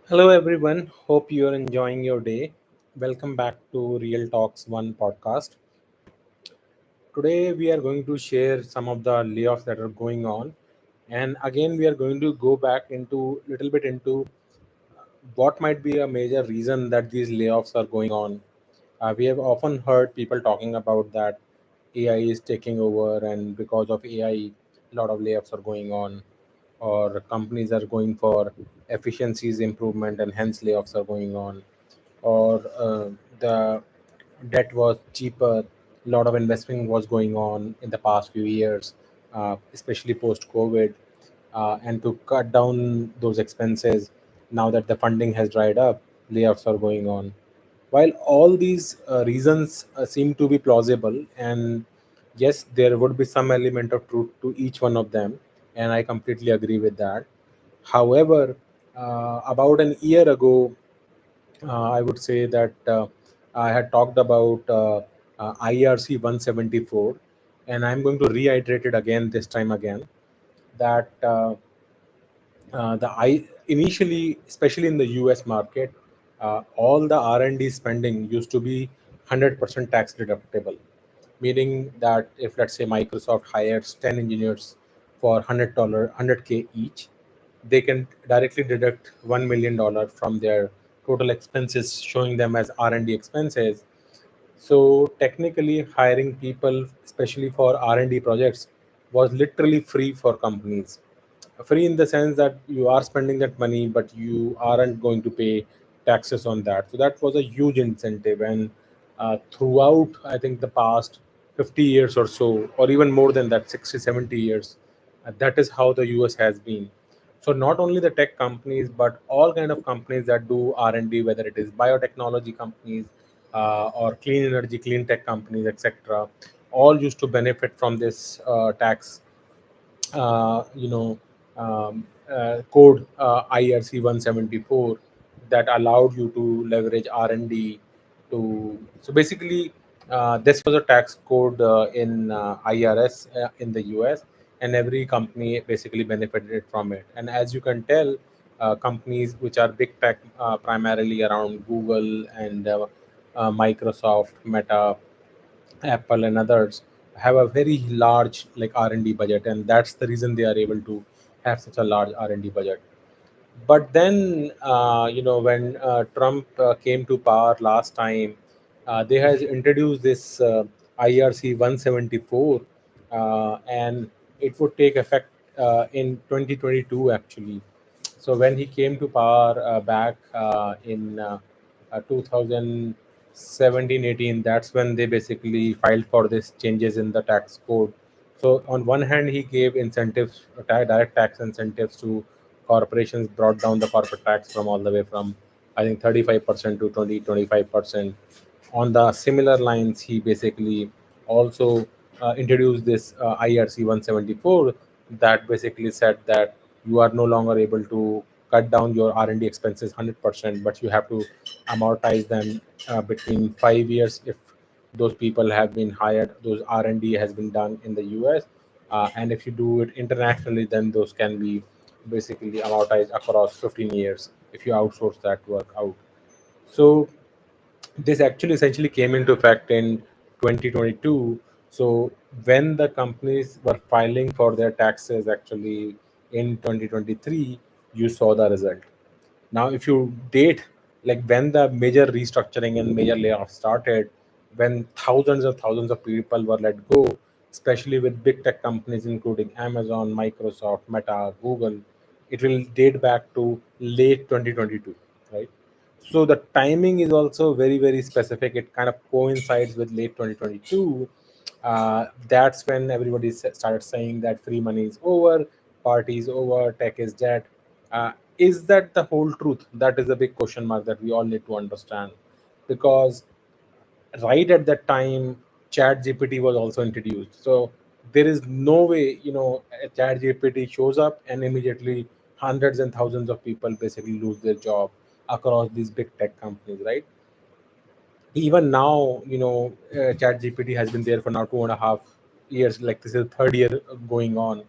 Hello, everyone. Hope you are enjoying your day. Welcome back to Real Talks One podcast. Today, we are going to share some of the layoffs that are going on, and again, we are going to go back into little bit into what might be a major reason that these layoffs are going on. We have often heard people talking about that AI is taking over, and because of AI, a lot of layoffs are going on, or companies are going for efficiencies improvement, and hence layoffs are going on, or the debt was cheaper. A lot of investing was going on in the past few years, especially post COVID, and to cut down those expenses, now that the funding has dried up, layoffs are going on. While all these reasons seem to be plausible, and yes, there would be some element of truth to each one of them, and I completely agree with that. However, about an year ago, I would say that I had talked about IRC 174, and I'm going to reiterate it again this time again that the I initially, especially in the US market, all the R&D spending used to be 100% tax deductible, meaning that if, let's say, Microsoft hires 10 engineers for $100, 100K each, they can directly deduct $1 million from their total expenses, showing them as R&D expenses. So technically, hiring people, especially for R&D projects, was literally free for companies. Free in the sense that you are spending that money, but you aren't going to pay taxes on that. So that was a huge incentive, and throughout, I think, the past 50 years or so, or even more than that, 60, 70 years, that is how the US has been. So not only the tech companies, but all kind of companies that do R&D, whether it is biotechnology companies, or clean energy, clean tech companies, etc., all used to benefit from this tax, you know, code IRC 174, that allowed you to leverage R&D to. So basically, this was a tax code in IRS in the US, and every company basically benefited from it. And as you can tell, companies which are big tech, primarily around Google and Microsoft, Meta, Apple and others, have a very large like R&D budget, and that's the reason they are able to have such a large R&D budget. But then, when Trump came to power last time, they has introduced this IRC 174, and it would take effect in 2022 actually. So when he came to power back in 2017-18, that's when they basically filed for this changes in the tax code. So on one hand, he gave incentives, direct tax incentives to corporations, brought down the corporate tax from all the way from, I think, 35% to 25%. On the similar lines, he basically also introduced this IRC 174, that basically said that you are no longer able to cut down your R&D expenses 100%, but you have to amortize them between 5 years if those people have been hired, those R&D has been done in the US, and if you do it internationally, then those can be basically amortized across 15 years if you outsource that work out. So this actually essentially came into effect in 2022. So when the companies were filing for their taxes actually in 2023, you saw the result. Now, if you date like when the major restructuring and major layoffs started, when thousands of people were let go, especially with big tech companies including Amazon, Microsoft, Meta, Google, it will date back to late 2022, right? So the timing is also very specific. It kind of coincides with late 2022. That's when everybody started saying that free money is over, party is over, tech is dead. Is that the whole truth? That is a big question mark that we all need to understand, because right at that time, chat gpt was also introduced. So there is no way, a chat gpt shows up and immediately hundreds and thousands of people basically lose their job across these big tech companies, right? Even now, chat gpt has been there for now 2.5 years, like this is the third year going on.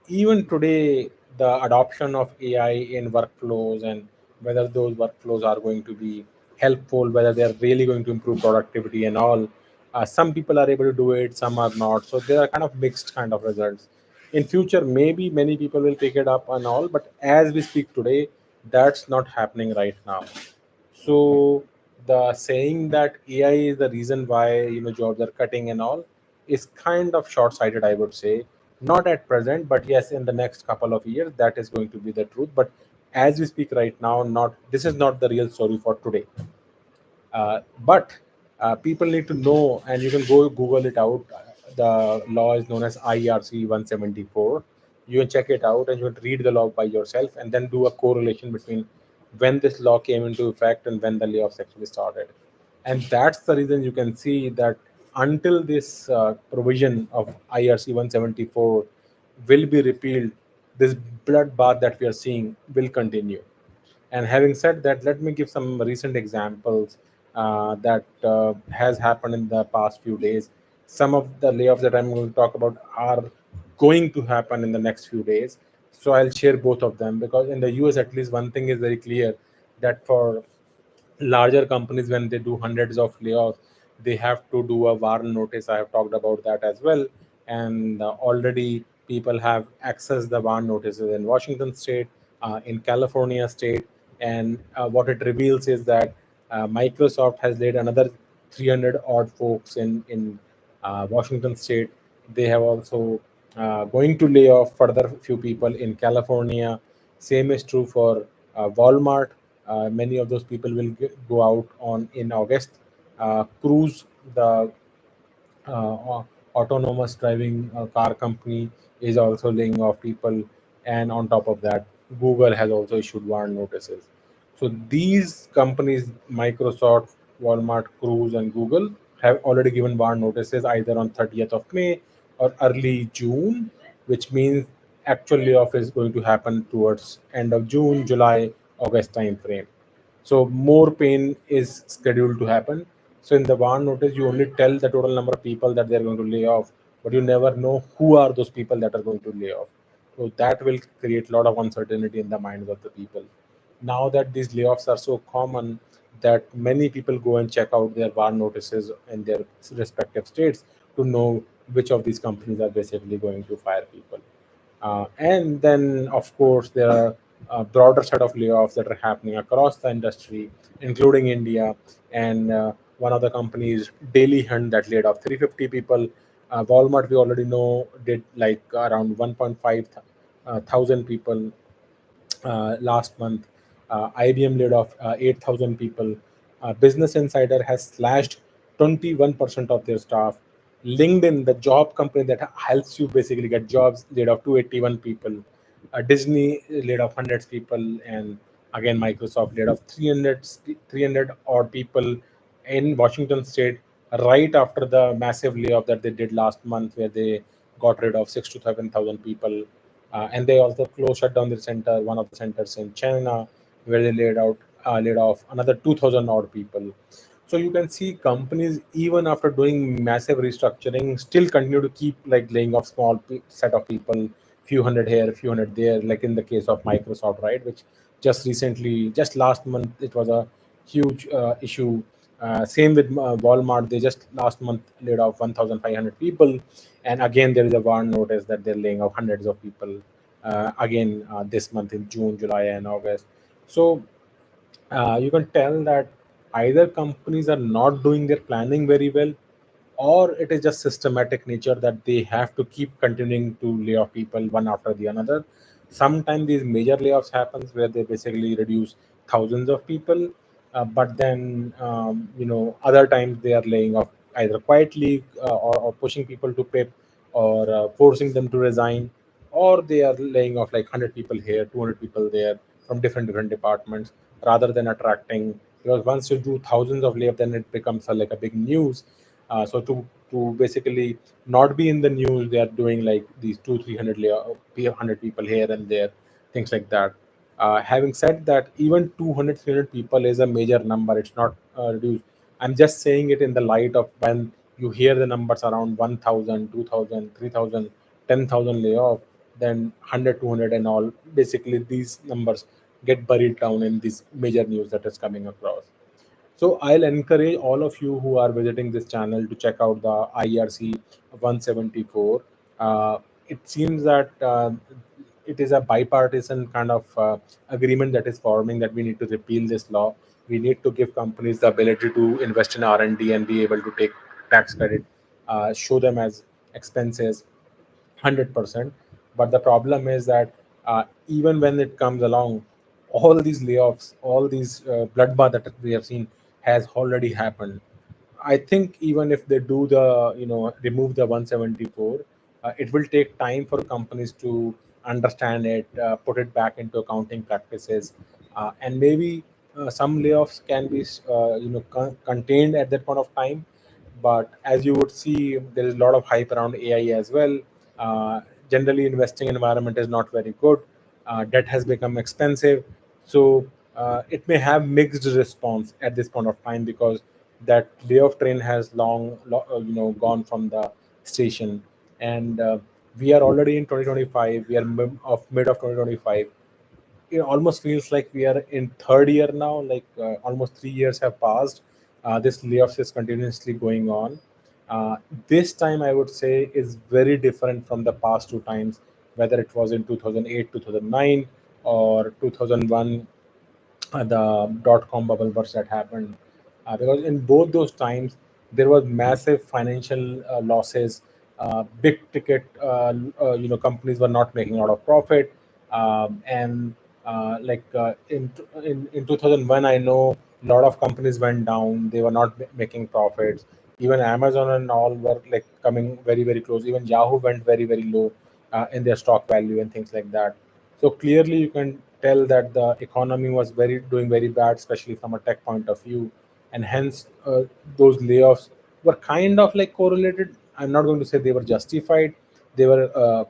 Even today, the adoption of AI in workflows and whether those workflows are going to be helpful, whether they are really going to improve productivity and all. Some people are able to do it, some are not, so there are kind of mixed kind of results. In future maybe many people will pick it up and all, but as we speak today, that's not happening right now. So the saying that AI is the reason why jobs are cutting and all is kind of short-sighted, I would say. Not at present, but yes, in the next couple of years, that is going to be the truth. But as we speak right now, not this is not the real story for today. But people need to know, and you can go Google it out. The law is known as IRC 174. You can check it out and you can read the law by yourself and then do a correlation between when this law came into effect and when the layoffs actually started. And that's the reason you can see that until this provision of IRC 174 will be repealed, this bloodbath that we are seeing will continue. And having said that, let me give some recent examples that has happened in the past few days. Some of the layoffs that I'm going to talk about are going to happen in the next few days. So I'll share both of them because in the US, at least one thing is very clear, that for larger companies, when they do hundreds of layoffs, they have to do a warn notice. I have talked about that as well. And already people have accessed the warn notices in Washington state, in California state. And what it reveals is that Microsoft has laid another 300 odd folks in Washington state. They have also going to lay off further few people in California. Same is true for Walmart. Many of those people will go out on in August. Cruise, the autonomous driving car company, is also laying off people, and on top of that, Google has also issued warn notices. So these companies, Microsoft, Walmart, Cruise, and Google, have already given warn notices either on 30th of May or early June, which means actual layoff is going to happen towards end of June, July, August time frame. So more pain is scheduled to happen. So in the warn notice, you only tell the total number of people that they're going to lay off, but you never know who are those people that are going to lay off. So that will create a lot of uncertainty in the minds of the people. Now that these layoffs are so common, that many people go and check out their warn notices in their respective states to know which of these companies are basically going to fire people. And then, of course, there are a broader set of layoffs that are happening across the industry, including India. And one of the companies, Daily Hunt, that laid off 350 people. Walmart, we already know, did like around 1.5 thousand people last month. IBM laid off 8,000 people. Business Insider has slashed 21% of their staff. LinkedIn, the job company that helps you basically get jobs, laid off 281 people. Disney laid off hundreds people, and again Microsoft laid off 300 odd people in Washington State right after the massive layoff that they did last month, where they got rid of 6 to 7,000 people. And they also closed shut down their center, one of the centers in China, where they laid off another 2,000 odd people. So you can see companies, even after doing massive restructuring, still continue to keep like laying off small set of people, few hundred here, few hundred there, like in the case of Microsoft, right? Which just recently, just last month, it was a huge issue. Same with Walmart. They just last month laid off 1,500 people, and again there is a warn notice that they're laying off hundreds of people again this month in June, July, and August. So you can tell that either companies are not doing their planning very well, or it is just systematic nature that they have to keep continuing to lay off people one after the another. Sometimes these major layoffs happens where they basically reduce thousands of people, but then other times they are laying off either quietly, or pushing people to pip, or forcing them to resign, or they are laying off like 100 people here, 200 people there, from different departments, rather than attracting. Because once you do thousands of layoffs, then it becomes like a big news. So to basically not be in the news, they are doing like these 200 300 100 people here and there, things like that. Having said that, even 200 300 people is a major number. It's not reduced. I'm just saying it in the light of when you hear the numbers around 1,000, 2,000, 3,000, 10,000 layoff, then 100 200 and all. Basically, these numbers get buried down in this major news that is coming across. So I'll encourage all of you who are visiting this channel to check out the IRC 174. Uh, it seems that it is a bipartisan kind of agreement that is forming that we need to repeal this law. We need to give companies the ability to invest in R&D and be able to take tax credit, show them as expenses 100%. But the problem is that even when it comes along, all these layoffs, all these bloodbath that we have seen has already happened. I think even if they do the, remove the 174, it will take time for companies to understand it, put it back into accounting practices, and maybe some layoffs can be, contained at that point of time. But as you would see, there is a lot of hype around AI as well. Uh, Generally, investing environment is not very good. Debt has become expensive, so it may have mixed response at this point of time because that layoff train has gone from the station, and we are already in 2025. We are mid of 2025. It almost feels like we are in third year now, like almost 3 years have passed. This layoffs is continuously going on. uh, this time I would say is very different from the past two times, whether it was in 2008, 2009, or 2001, the dot-com bubble burst that happened. Because in both those times there was massive financial losses. Big ticket, companies were not making a lot of profit. And like in 2001, I know a lot of companies went down. They were not making profits. Even Amazon and all were like coming very very close. Even Yahoo went very very low in their stock value and things like that. So clearly, you can tell that the economy was very doing very bad, especially from a tech point of view, and hence those layoffs were kind of like correlated. I'm not going to say they were justified; they were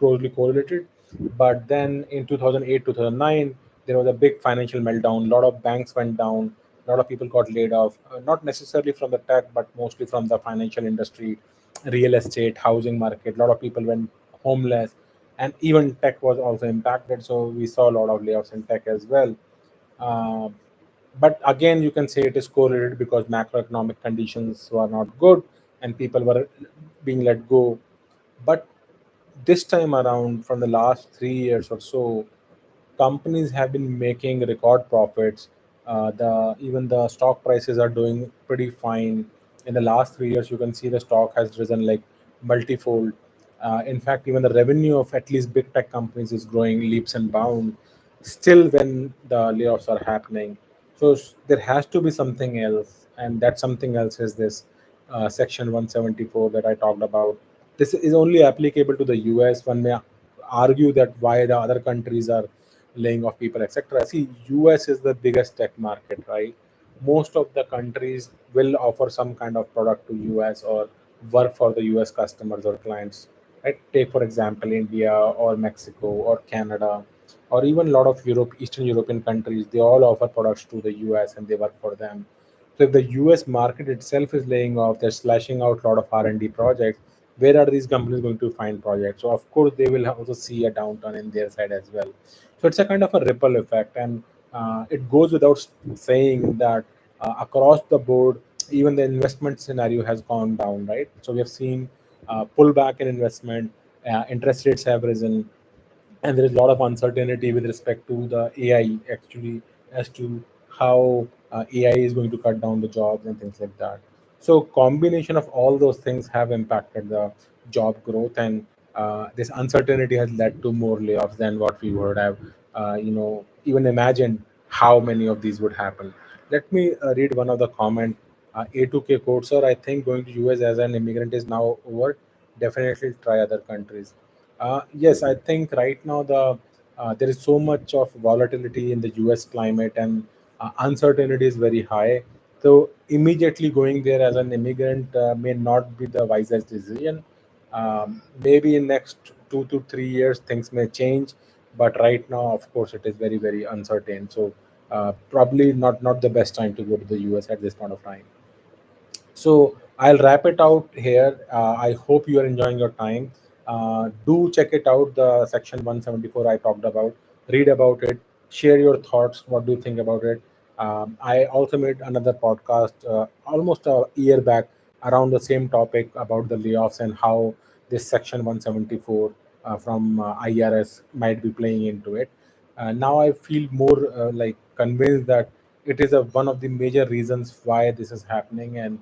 closely correlated. But then in 2008, 2009, there was a big financial meltdown. A lot of banks went down. A lot of people got laid off, not necessarily from the tech, but mostly from the financial industry, real estate, housing market. A lot of people went homeless, and even tech was also impacted. So we saw a lot of layoffs in tech as well. Uh, but again, you can say it is correlated because macroeconomic conditions were not good and people were being let go. But this time around, from the last 3 years or so, companies have been making record profits. The even the stock prices are doing pretty fine. In the last 3 years, you can see the stock has risen like multifold. In fact, even the revenue of at least big tech companies is growing leaps and bounds. Still, when the layoffs are happening, so there has to be something else, and that something else is this Section 174 that I talked about. This is only applicable to the US. One may argue that why the other countries are laying off people, etc. See, US is the biggest tech market, right? Most of the countries will offer some kind of product to US or work for the US customers or clients. Right? Take for example India or Mexico or Canada or even a lot of Eastern European countries. They all offer products to the US and they work for them. So if the US market itself is laying off, they're slashing out a lot of R&D projects. Where are these companies going to find projects? So of course they will also see a downturn in their side as well. So it's a kind of a ripple effect, and it goes without saying that across the board, even the investment scenario has gone down, right? So we have seen pullback in investment, interest rates have risen, and there is a lot of uncertainty with respect to the AI actually as to how AI is going to cut down the jobs and things like that. So combination of all those things have impacted the job growth, and this uncertainty has led to more layoffs than what we would have, even imagined how many of these would happen. Let me read one of the comment. A2K code, sir. I think going to US as an immigrant is now over. Definitely try other countries. Yes, I think right now there is so much of volatility in the U.S. climate, and uncertainty is very high. So immediately going there as an immigrant may not be the wisest decision. Maybe in next 2 to 3 years things may change, but right now, of course, it is very very uncertain. So probably not the best time to go to the U.S. at this point of time. So I'll wrap it out here. I hope you are enjoying your time. Do check it out, the section 174 I talked about. Read about it. share your thoughts. What do you think about it? I also made another podcast almost a year back around the same topic about the layoffs and how this Section 174 from IRS might be playing into it. Now I feel more like convinced that it is one of the major reasons why this is happening, and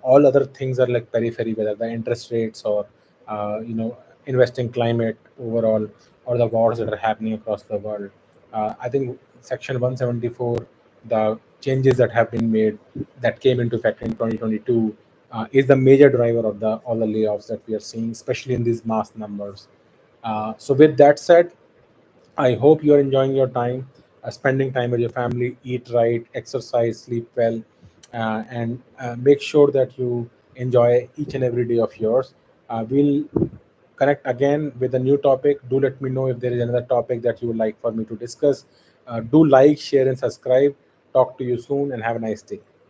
all other things are like periphery, whether the interest rates or investing climate overall, or the wars that are happening across the world. I think Section 174, the changes that have been made that came into effect in 2022, is the major driver of the all the layoffs that we are seeing, especially in these mass numbers. So, with that said, I hope you are enjoying your time, spending time with your family, eat right, exercise, sleep well, and make sure that you enjoy each and every day of yours. We'll connect again with a new topic. Do let me know if there is another topic that you would like for me to discuss. Do like, share, and subscribe. Talk to you soon and have a nice day.